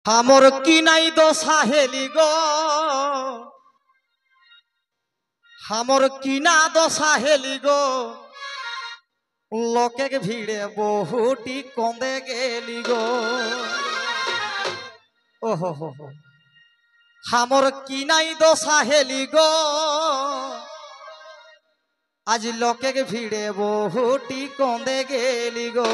हमर की नाई दशा हेली गो हमर की ना दशा हेली गो लोके के भीड़े बहुटी कंदे गेली गो ओहो हो हमर की नाई दशा हेली गो आज लोके के भीड़े बहुटी कंदे गेली गो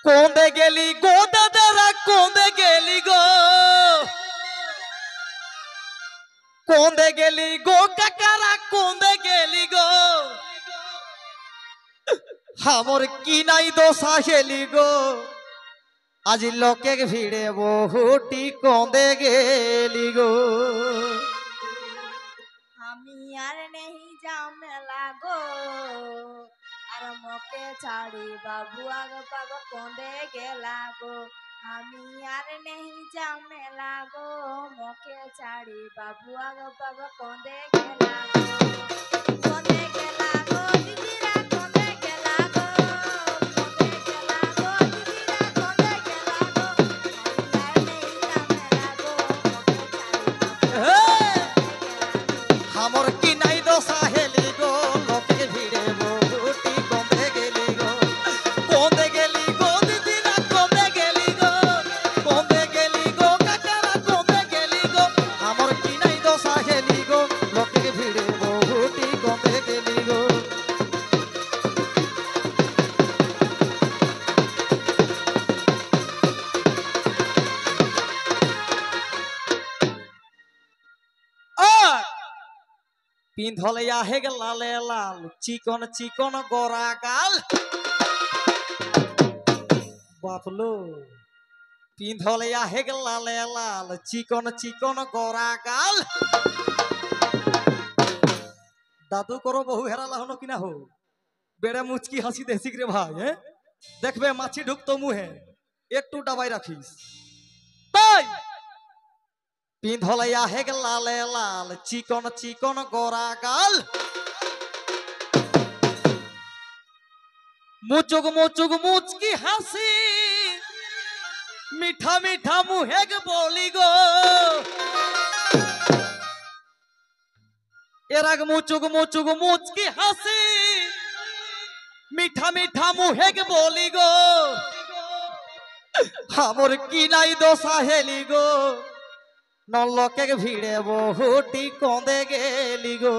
कोंदे गेली गो दादारा कोंदे गेली गो कोंदे गेली गो काकारा कोंदे गेली गो हमर की नाई दशा हेली गो आज लोके के भीड़े बहुटी कोंदे गेली गो আমি আর নেই জামেলা গো আর মোকে ছাড়ি বাবু আগ বাবা কোঁদে গেলা গো আমি আর নেই জামেলা গো মোকে ছাড়ি বাবু আগ বাবা কোঁদে গেলা গো কোঁদে গেলা গো দিদিরা কোঁদে গেলা গো কোঁদে গেলা গো দিদিরা কোঁদে গেলা গো আমি আর নেই জামেলা গো মোকে ছাড়ি हमर की नाई दशा हेली गो लोके के भीड़े बहुटी कोंदे गेली गो दीदीरा कोंदे गेली गो काकारा कोंदे गेली गो हमर की नाई दशा हेली गो लोके के भीड़े बहुटी कोंदे गेली गो पिंधल आहे लाले लाल चिकन चिकन गोरा गाल बापलो पिंधल आहे लाले लाल चिकन चिकन गोरा गाल दादू करो बहु हेरा लाहनो कि ना हो बेड़े मुचकी हंसी देसी रे भाई है देखबे माछी ढुकतो मुहे एकटू दबाई राखिस ताई पिंधल आहे लाले लाल चिकन चिकन गोरा गाल मुचुक मुचुक मुचकी हंसी मीठा मीठा मुहे के बोली गो एरग मुचुक मुचुक मुचकी हंसी मीठा मीठा मुहे के बोली गो हमर की नाई दशा हेली गो नलोके के भीड़े बहुटी कोंदे गेली गो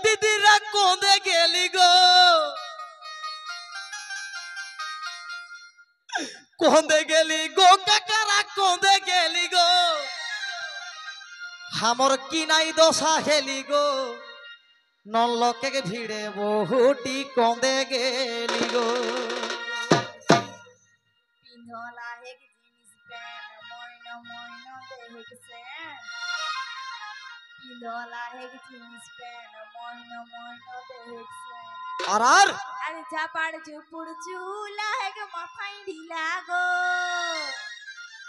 दीदीरा कोंदे गेली गो काकारा कोंदे गेली गो हमर की नाई दशा हेली गो नलोके के भीड़े बहुटी कोंदे गेली गो पिंधला एक जीन्स पैंट मोइनो मोइनो देखसेन पिंधला एक जीन्स पैंट मोइनो मोइनो देखसेन आर अरे झापाड़ झुपुड़ चूला है के माथाई ढीला गो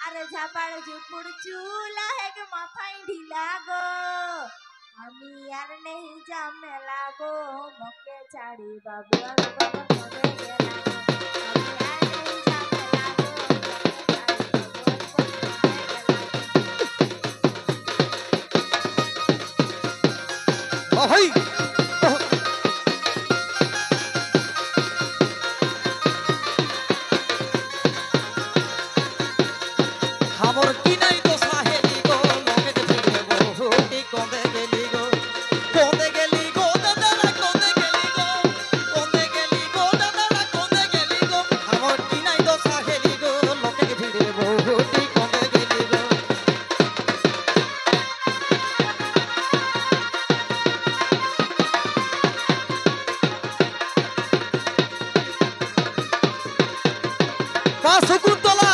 अरे झापाड़ झुपुड़ चूला है के माथाई ढीला गो আমি আর নেই জামেলা গো মোকে ছাড়ি বাবু আগ বাবা কোঁদে গেলা গো আমি আর নেই জামেলা গো ओहई हमर की नाई दशा हेली गो लोके के भीड़े बहुटी कोंदे गेली गो दादारा कोंदे गेली गो दादारा कोंदे गेली गो हमर की नाई दशा हेली गो लोके के भीड़े बहुटी कोंदे गेली गो शकुन्तला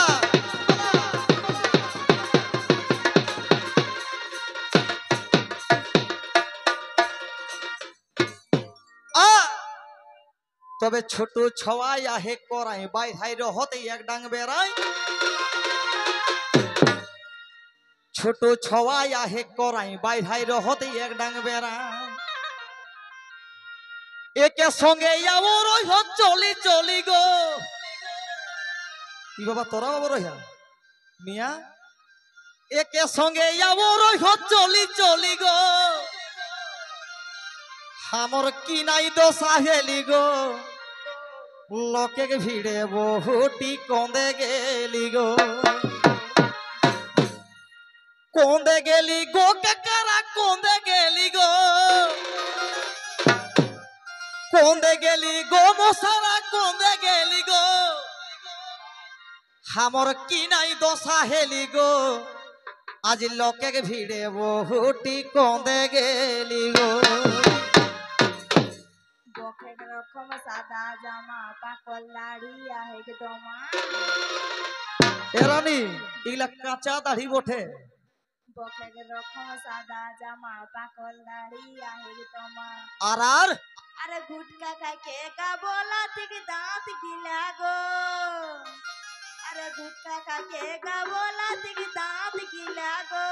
तबे छोटो छवाई आहे कराई बाई हाई रहते एक डांग बेराई छोटो छवाई आहे कराई बाई हाई रहते एक डांग बेराई একে সঙ্গে যাবো রইহ চলি চলি গো কি বাবা তোরা বাবা রইহা মিয়া একে সঙ্গে যাবো রইহ চলি চলি গো আমার কি নাই দোষা হেলি গো লোকে ভিড়ে বহুটি কন্দে গেলি গো কন্দে গেলি গো কাকারা কন্দে গেলি গো কন্দে গেলি গো মশারা কন্দে গেলি গো আমার কি নাই দশা হেলি গো আজ লোকে ভিড়ে বহুটি কন্দে গেলি গো বকে রকম সাদা জামা পাকল দাড়ি আহে তোমা এরানি এগুলা কাঁচা দাড়ি বটে বকে রকম সাদা জামা পাকল দাড়ি আহে তোমা আর আর আরে গুটকা খাইকে গা বলা থেকে দাঁত গিলা গো আরে গুটকা খাইকে গা বলা থেকে দাঁত গিলা গো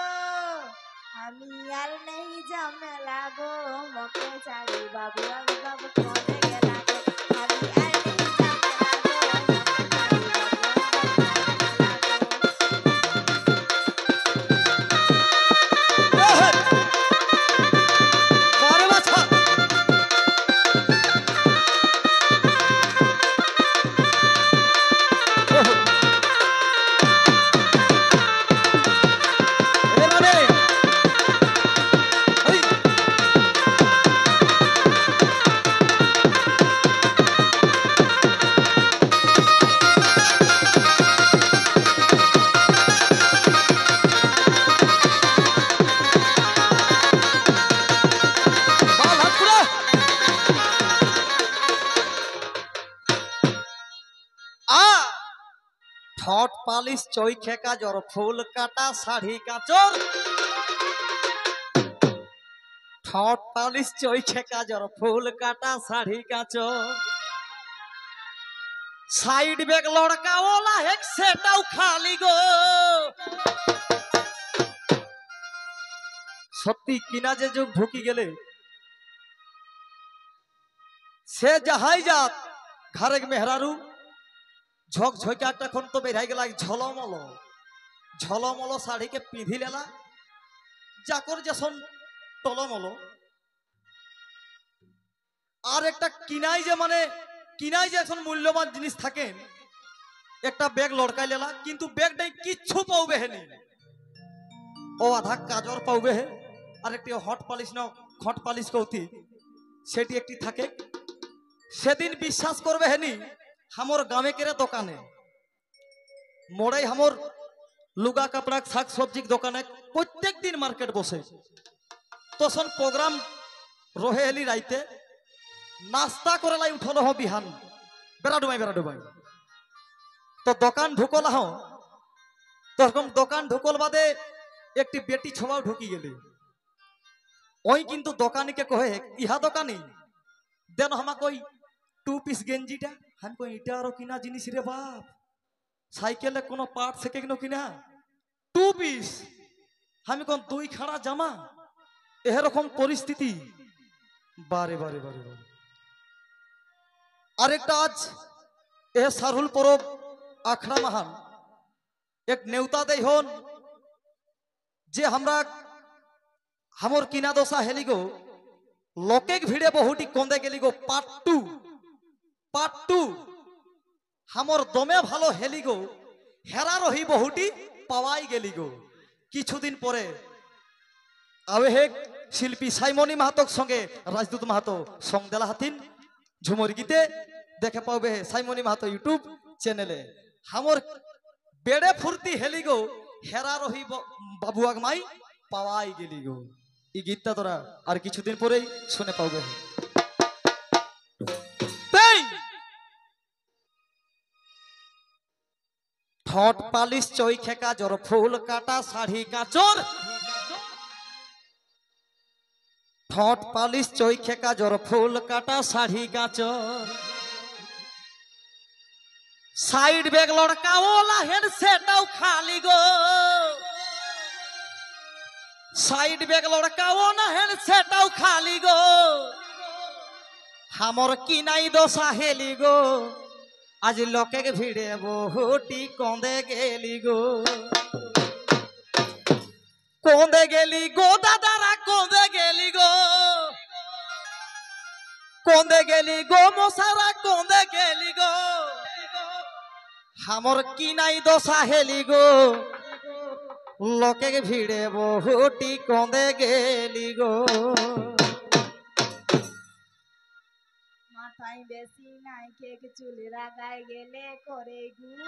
আমি আর নেই ঝামেলা গো মকে ছাড়ি বাবু আমি বাবু কোনে গেলা গো আমি আর নেই ঝামেলা গো বারে বাছা ঠট পালিশ চই খেকা জর ফুল কাটা শাড়ি কাচর ঠট পালিশ চই খেকা জর ফুল কাটা শাড়ি কাচর সাইড ব্যাগ লড়কা ওলা হেক সেটাও খালি গো সত্যি কিনা যে যুগ ঢুকি গেলে সে যাহাই যাত ঘরে মেহরারু ঝক ঝকাটা খন তো বেরাই গেলা ঝলমল ঝলমল শাড়িকে পিঁধি লেলা যাকর যেসন টলমল আর একটা কিনাই যে মানে কিনাই যে এখন মূল্যবান জিনিস থাকেন একটা ব্যাগ লড়কাই লেলা কিন্তু ব্যাগটাই কিচ্ছু পাওবে হেনি ও আধা কাজর পাওবে হে আর একটি হট পালিশ না খট পালিশ কৌতি সেটি একটি থাকে সেদিন বিশ্বাস করবে হেনি हमर गाँव के दुकाने मोड़ाई हमर लुगा कपड़ा शाक सब्जी दुकाने प्रत्येक दिन मार्केट बसे तसन प्रोग्राम रहे हेली राइते नास्ता करे लाई उठल हो बिहान बेरा डुबाई तो दुकान ढुकल हो तখন दुकान ढुकल बादे एक बेटी छोवाओ ढुकी गेली ओई किन्तु दुकानी के कहे इहा दुकानी देन हमा कोई 2 পিস গেঞ্জিটা हम को इटा और किना जिनिस रे बाप साइकेले कोनो पार्ट से केनो किना 2 পিস हम कोन दुई खाड़ा जामा एहे रकम परिस्थिति बारे बारे बारे बारे আরেকটা আজ এ সারহুল পরব আখড়া মহান এক নেউতা দেই হন যে আমরা हमर किना दोसा हेलिगो लोकेक भिड़े बहुटी कोंदे गेलिगो पार्ट 2 हमर दमे भालो हेलिगो हेरा रही बहुटी पावाई गेलिगो किछुदिन परे आवे हे शिल्पी साइमनी माहातोक संगे राजदूत माहातो संग देला हातिन झुमर गीते देखे पावे साइमनी माहातो यूट्यूब चैनेले हमर बेड़े फुर्ती हेलिगो हेरा रही बाबुआग माई पावाई गेलिगो ई गीतटा तोरा और किछुदिन परेई शुने पावे ठट पालिश चई खेका जर फूल काटा शाड़ी काचर ठट पालिश चई खेका जर फूल काटा शाड़ी काचर साइड बैग लड़का ओला हेडसेटाও खाली गो साइड बैग लड़का ओना हेडसेटाও खाली गो হামর কি নাই দশা হেলি গো আজ লোকে ভিড়ে বহুটি কন্দে গেলি গো কন্দে গেলি গো দাদারা কন্দে গেলি গো কন্দে গেলি গো মশারা কন্দে গেলি গো হামর কি নাই দশা হেলি গো লোকে ভিড়ে বহুটি কন্দে গেলি গো মাথায় বেশি নাই কেক চুল রাগায় গেলে করে গুল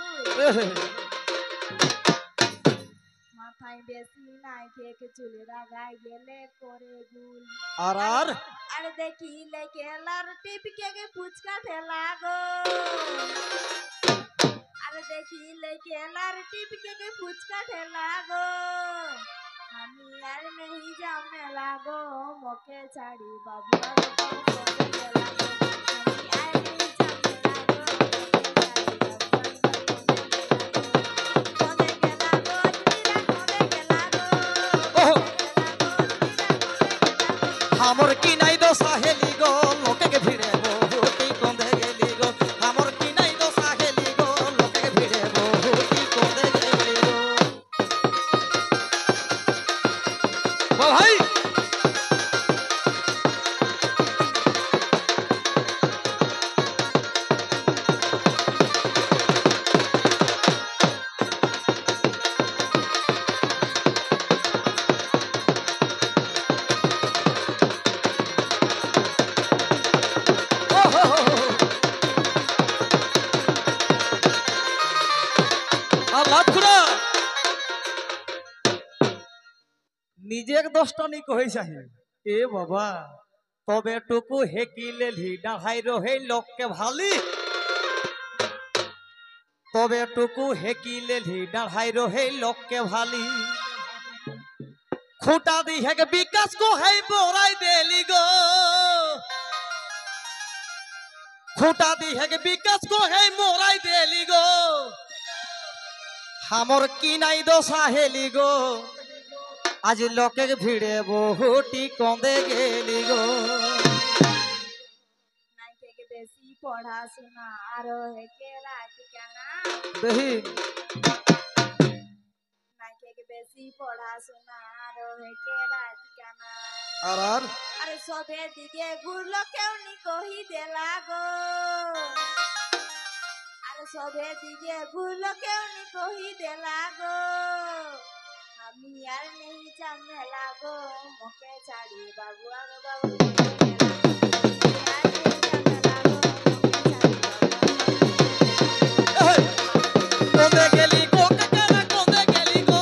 মাথায় বেশি নাই কেক চুল রাগায় গেলে করে গুল আর আর দেখিলে কেলার টিপ কেকে ফুচকা ঠেলা গো আর দেখিলে কেলার টিপ কেকে ফুচকা ঠেলা গো আমি আর নেই জামেলা গো মোকে ছাড়ি বাবু আর কোনে গেলা গো আমি আর নেই জামেলা গো কোনে গেলা গো হামর কি নাই দশা হেলি গো লোকে ভিড়ে বহুটি কন্দে গেলি গো হামর কি নাই দশা হেলি গো লোকে ভিড়ে বহুটি কন্দে গেলি গো ও ভাই নিজে দশটা নি কই চাহি এ বাবা তবে টুকু হেকিলে ডাহাই রহে লোককে ভালি তবে টুকু হেকিলে ডাহাই রহে লোককে ভালি খুঁটা দি হেকে বিকাশ কো হাই বড়াই দেলি গো খুঁটা দি হেকে বিকাশ কো হাই মোরাই দেলি গো হামর কি নাই দশা হেলি গো আজ লোকে ভিড়ে বহুটি কন্দে গেলি গো নাইকে বেশি পড়াশোনা আরো হেকে রাত কেনা দেহি নাইকে বেশি পড়াশোনা আরো হেকে রাত কেনা আর আরে সবে দিকে ঘুরলো কেউ নি কহি দেলা গো আরে সবে দিকে ঘুরলো কেউ নি কহি দেলা গো আমি আর নেই জামেলা গো মোকে ছাড়ি বাবু আর বাবু কন্দে গেলি গো কাকারা কন্দে গেলি গো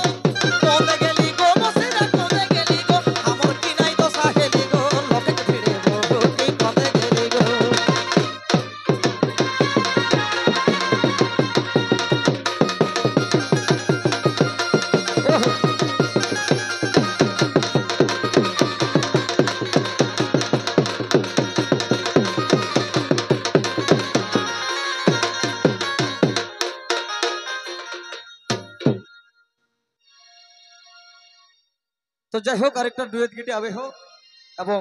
কন্দে গেলি গো মসিরা কন্দে গেলি গো হামর কি নাই দশা হেলি গো লোকে ভিড়ে বহুটি কন্দে গেলি গো তো যাই হোক আরেকটা ডুয়েট গীতে আবে হোক এবং